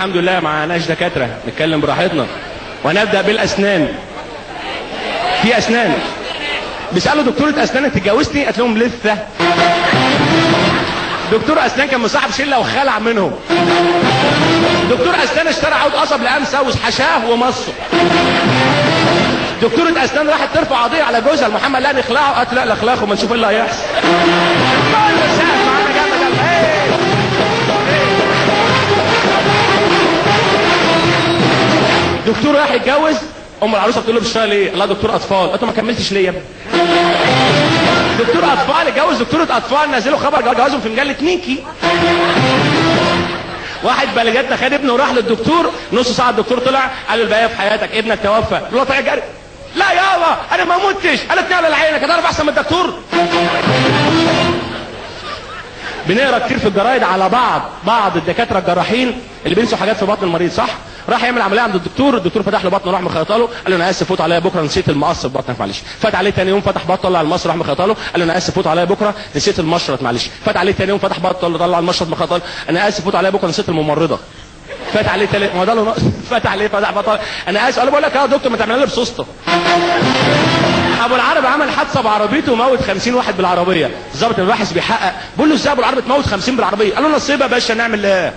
الحمد لله معناش دكاتره، نتكلم براحتنا. وهنبدا بالاسنان. في اسنان بيسالوا دكتوره اسنان انت اتجوزتي؟ قالت لهم لسه. دكتور اسنان كان مصاحب شله وخلع منهم. دكتور اسنان اشترى عود قصب لقام سوس حشاه ومصه. دكتوره اسنان راحت ترفع قضيه على جوزها محمد، لا نخلعه، قالت لا اخلاقه ما نشوف ايه اللي هيحصل. دكتور راح يتجوز، ام العروسه بتقول له بتشتغل ايه؟ الله دكتور اطفال. قالت له ما كملتش ليه يا ابني؟ دكتور اطفال اتجوز دكتوره اطفال، نزلوا خبر جوازهم في مجله ميكي. واحد بلغتنا خد ابنه وراح للدكتور، نص ساعه الدكتور طلع قال له البقيه في حياتك، ابنك توفى. قال له طيب جري. لا يابا انا ما متش. قالت على عينك، هتعرف احسن من الدكتور؟ بنقرا كتير في الجرايد على بعض الدكاتره الجراحين اللي بينسوا حاجات في بطن المريض، صح؟ راح يعمل عمليه عند الدكتور فتح له بطنه، راح مخيطه له، قال له انا اسف فوت عليا بكره نسيت المقص في بطنك معلش. فات عليه ثاني يوم فتح بطنه طلع المقص راح مخيطه له، قال له انا اسف فوت عليا بكره نسيت المشرط معلش. فات عليه ثاني يوم فتح بطنه طلع المشرط مخيطه له، انا اسف فوت عليا بكره نسيت الممرضه. فات عليه ثالث، ما ده له نقص. فات عليه فتح بطنه، انا اسف. قال له بقول لك يا دكتور ما تعملها لي بسوسته. ابو العرب عمل حادثه بعربيته وموت 50 واحد بالعربيه. الظابط الباحث بيحقق بيقول له ازاي ابو العرب تموت 50 بالعربيه؟ قال له نصيبها يا باشا، نعمل ايه؟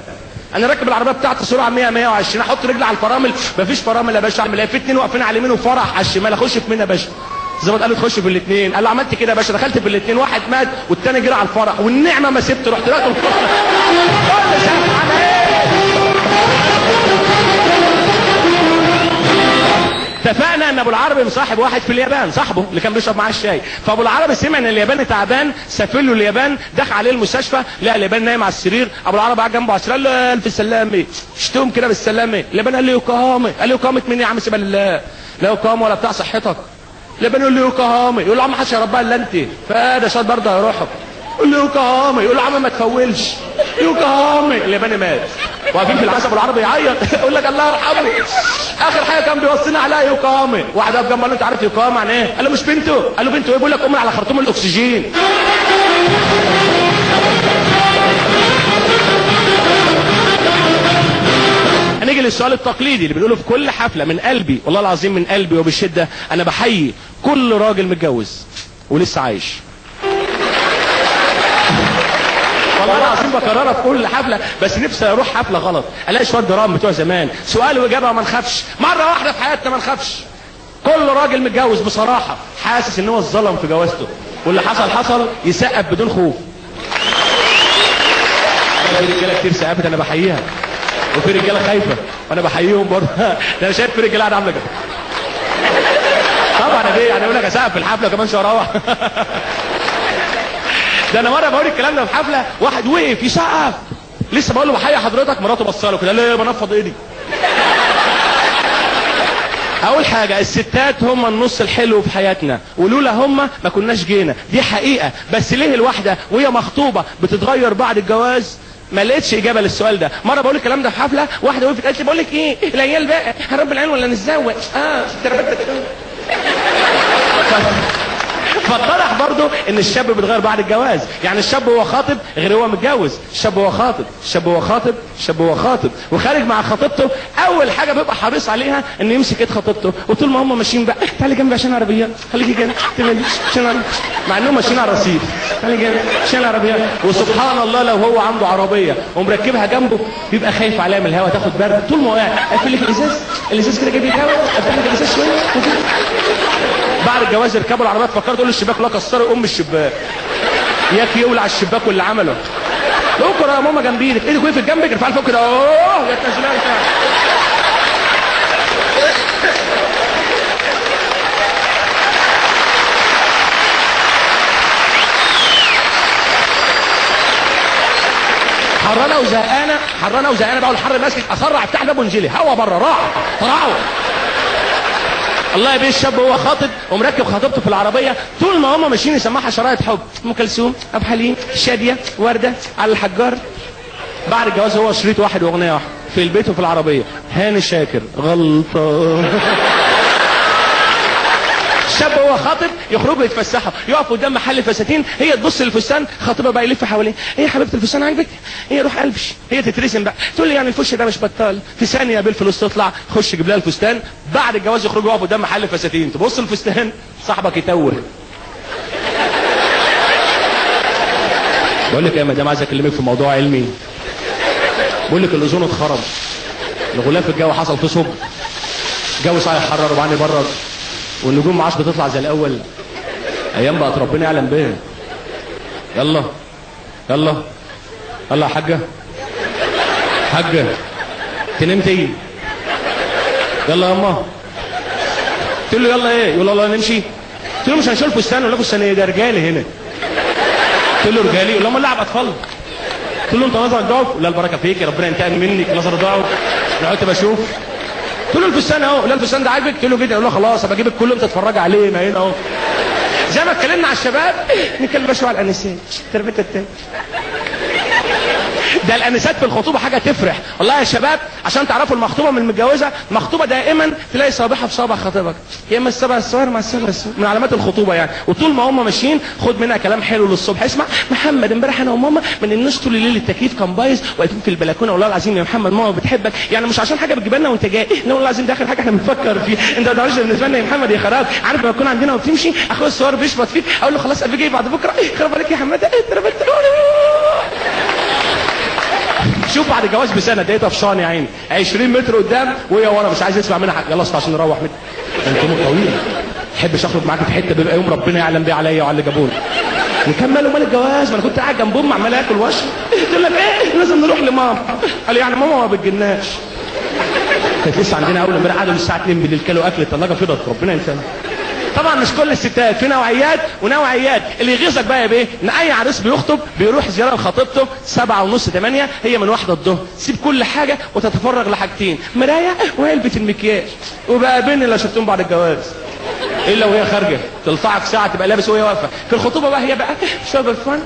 انا راكب العربيه بتاعتي سرعه 100 120، احط رجلي على الفرامل مفيش فرامل يا باشا، اعمل ايه؟ في اتنين واقفين على اليمين وفرح على الشمال، اخش في مين يا باشا؟ الظابط قال له تخش في الاثنين. قال له عملت كده يا باشا، دخلت في الاثنين، واحد مات والثاني جرى على الفرح والنعمه ما سبت، رحت راكب اتفقنا ان ابو العربي مصاحب واحد في اليابان، صاحبه اللي كان بيشرب معاه الشاي. فابو العربي سمع ان الياباني تعبان، سافر له اليابان، دخل عليه المستشفى، لقى اليابان نايم على السرير، ابو العربي قاعد جنبه على السرير، قال له الف سلامه، اشتم كده بالسلامه. الياباني قال له يوكاهامي. قال له يوكاهامي مين يا عم؟ سيبها لله، لا يوكاهامي ولا بتاع صحتك. الياباني يقول له يوكاهامي، يقول له يا عم ما حدش هيربها الا انت، فده شاط برضه هيروحك. يقول له يوكاهامي، يقول له يا عم ما تفولش يوكاهامي. الياباني مات. واقفين في العزا ابو العربي يعيط، يقول لك الله يرحمه اخر حاجه كان بيوصينا عليها يوكاهامي. واحد واقف جنبه قال له انت عارف يوكاهامي يعني ايه؟ قال له مش بنته. قال له بنته ايه؟ بيقول لك امي على خرطوم الاكسجين. هنيجي للسؤال التقليدي اللي بنقوله في كل حفله، من قلبي والله العظيم من قلبي وبالشده انا بحيي كل راجل متجوز ولسه عايش. والله العظيم بكررها في كل حفله، بس نفسي اروح حفله غلط الاقي شويه درام بتوع زمان، سؤال واجابه ما نخافش، مره واحده في حياتنا ما نخافش. كل راجل متجوز بصراحه حاسس ان هو اتظلم في جوازته، واللي حصل يسقف بدون خوف. في رجاله كتير سقفت انا بحييها، وفي رجاله خايفه وانا بحييهم برضه. انا شايف في رجاله قاعده عامله كده. طبعا انا يعني اقول لك اسقف في الحفله كمان شويه اروح. ده انا مره بقول الكلام ده في حفله، واحد وقف يسقف، لسه بقول له بحيي حضرتك، مراته بصه له كده، ليه بنفض ايدي؟ اول حاجه الستات هم النص الحلو في حياتنا، ولولا هم ما كناش جينا، دي حقيقه. بس ليه الواحده وهي مخطوبه بتتغير بعد الجواز؟ ما لقيتش اجابه للسؤال ده. مره بقول الكلام ده في حفله، واحده وقفت قالت لي بقول لك ايه العيال بقى هرب العين ولا نتزوج؟ فاتضح برضه ان الشاب بيتغير بعد الجواز. يعني الشاب هو خاطب غير هو متجوز، الشاب هو خاطب وخارج مع خطيبته، اول حاجه بيبقى حريص عليها ان يمسك ايد خطيبته، وطول ما هم ماشيين بقى تعالي جنبي عشان عربيات، خليكي جنبي عشان مع انهم ماشيين على الرصيف، تعالي جنبي عشان العربيات. وسبحان الله لو هو عنده عربيه ومركبها جنبه بيبقى خايف عليها من الهواء تاخد برد، طول ما هو قاعد قافل لك الازاز كده جايب لك هواء، قافل لك الازاز شويه. بعد الجواز يركبوا العربيات فكروا تقول الشباك لا كسروا الشباك، ياك يولع الشباك واللي عمله. بكره يا ماما جنب ايدك، ايدك وقفت جنبك ارفعها لفوق كده، اوه يا تنزلها بتاع. حرانه وزهقانه بقى، والحر ماسك اسرع افتح الباب وانجلي هوا بره، راح طلعوا. الله يبيه الشاب هو خاطب ومركب خطيبته في العربيه، طول ما هم ماشيين يسمعها شرايط حب، ام كلثوم، ابو حليم، شاديه، ورده، على الحجار. بعد الجواز هو شريط واحد واغنيه واحده في البيت وفي العربيه، هاني شاكر غلطه. الشاب هو خاطب يخرجوا يتفسحوا، يقفوا قدام محل فساتين، هي تبص للفستان، خاطبها بقى يلف حواليه، ايه يا حبيبتي الفستان عاجبك؟ هي روح قلبش، هي تترسم بقى، تقول لي يعني الفش ده مش بطال، في ثانيه بالفلوس تطلع، خش جيب لها الفستان، بعد الجواز يخرجوا يقفوا قدام محل فساتين، تبص الفستان صاحبك يتوه. بقول لك يا مدام عايز اكلمك في موضوع علمي. بقول لك الاوزون اتخرب، الغلاف الجوي حصل فيه ثقب، الجو صحيح يحرر وبعدين يبرد، والنجوم ما عادش بتطلع زي الاول. ايام بقت ربنا يعلم بيها. يلا يلا يلا يا حاجه، حاجه انت نمتي؟ يلا ياما. قلت له يلا ايه؟ يقول يلا نمشي. قلت له مش هنشيل فستان ولا فستان ايه ده رجالي هنا. قلت له رجالي؟ يقول لهم نلعب اطفال. قلت له انت نظرك ضعف؟ لا البركه فيك ربنا ينتقم منك، نظر ضعف. رحت بشوف، قلت له الفستان اهو، لا الفستان ده عاجبك؟ قلت له كده. يقول له خلاص ابقى اجيبك كل يوم تتفرج علينا هنا اهو. زي ما اتكلمنا على الشباب نتكلم شويه على الانسات. تربيه التاني ده الانسات في الخطوبه حاجه تفرح والله يا شباب. عشان تعرفوا المخطوبه من المتجوزه، مخطوبه دائما تلاقي صابحه في صابع خطيبك، يا اما الصابع الصغير مع الصابع الصغير، من علامات الخطوبه يعني. وطول ما هم ماشيين خد منها كلام حلو للصبح. اسمع محمد، امبارح انا وماما ما نمناش طول الليل، التكييف كان بايظ، واقفين في البلكونه، والله العظيم يا محمد ماما بتحبك، يعني مش عشان حاجه بتجيب لنا وانت جاي، لا والله العظيم ده اخر حاجه احنا بنفكر فيه، انت ما تعرفش بالنسبه لنا يا محمد يا خراب. عارف لما تكون عندنا وبتمشي اخويا الصغير بيشبط فيك، اقول له خلاص ابي جاي بعد بكره، خرب عليك يا حماده. شوف بعد الجواز بسنه ده طفشان يا عيني، 20 متر قدام وهي ورا مش عايز يسمع منها حاجه. يلا اصلا عشان نروح متر، انتم طويل، ما احبش اخرج معاك في حته بيبقى يوم ربنا يعلم بيه عليا وعلى اللي جابوني. نكمل مال الجواز، ما انا كنت قاعد جنب امي عمال اكل واشرب، تقول لك ايه لازم نروح لماما. قال يعني ماما ما بتجناش. كانت لسه عندنا اول امبارح قعدوا الساعه 2 بالليل كلوا اكل الثلاجه فضت، ربنا ينسانا. طبعا مش كل الستات، في نوعيات ونوعيات. اللي يغيظك بقى بايه؟ ان اي عريس بيخطب بيروح زياره لخطيبته 7:30 8، هي من 1 الظهر، سيب كل حاجه وتتفرغ لحاجتين، مرايه وعلبه المكياج، وبقى بين اللي شفتهم بعد الجواز. الا وهي خارجه تلطعك ساعه تبقى لابس وهي واقفه. في الخطوبه بقى هي بقى شويه برفان،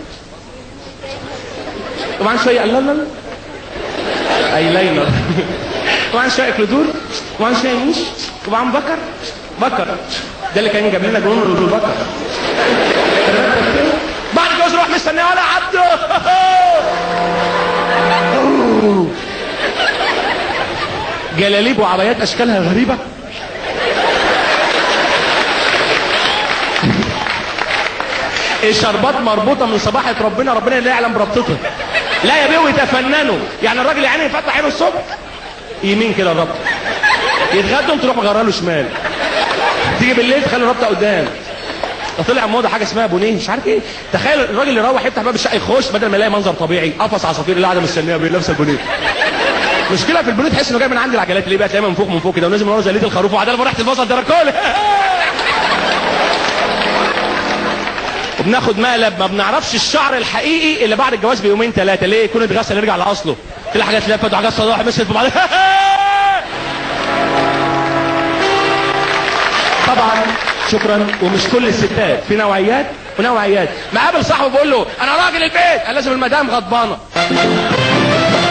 وبعدين شويه لا لا اي لاينر، وبعدين شويه كلودور، وبعدين شويه نيش، وبعدين بكر. ده اللي كان جاب لنا جنون البكر. بعد الجواز روح مستنيه ولا عبده. جلاليب وعبايات اشكالها غريبه، الشربات مربوطه من صباحه ربنا، ربنا اللي يعلم بربطتها. لا يا بيه يتفننوا، يعني الراجل يعني يفتح عينه الصبح يمين كده الربط، يتغدوا تروح مغيرها له شمال، تيجي بالليل تخلي الربطه قدام. طلع موضه حاجه اسمها بونيه مش عارف ايه. تخيل الراجل اللي يروح يفتح باب الشقه يخش بدل ما يلاقي منظر طبيعي قفص عصافير اللي قاعده مستنيه لابسه البونيه. مشكله في البونيه تحس انه جاي من عند العجلات، ليه بقى تلاقيها من فوق كده ونازل من ورا زي ليله الخروف، وعداله ريحه البصل دراكولا. وبناخد مقلب، ما بنعرفش الشعر الحقيقي اللي بعد الجواز بيومين ثلاثه، ليه؟ يكون اتغسل يرجع لاصله، تلاقي حاجات لفت وحاجات صداح مسكت في بعضها. طبعا شكرا. ومش كل الستات، في نوعيات ونوعيات. مقابل صاحبه بقول له انا راجل البيت، قال لازم المدام غضبانه.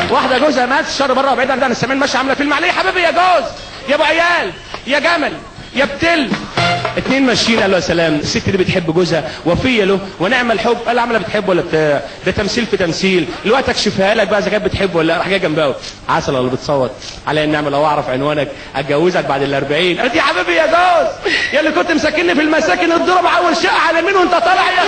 واحده جوزها مات الشر بره وبعيد عن السمين ماشيه عامله فيلم عليه، حبيبي يا جوز يا ابو عيال يا جمل يا بتل. اتنين ماشيين، قال له يا سلام الست دي بتحب جوزها وفيه له ونعمه الحب. قال عامله بتحبه ولا بتاع ده تمثيل في تمثيل، الوقت اكشفها لك بقى اذا كانت بتحبه ولا لا. راح جايه جنبها عسل اللي بتصوت على النعمه، لو اعرف عنوانك اتجوزك بعد ال40. قالت يا حبيبي يا جوز يا اللي كنت مسكني في المساكن الضرب اول شقه على مين وانت طالع يا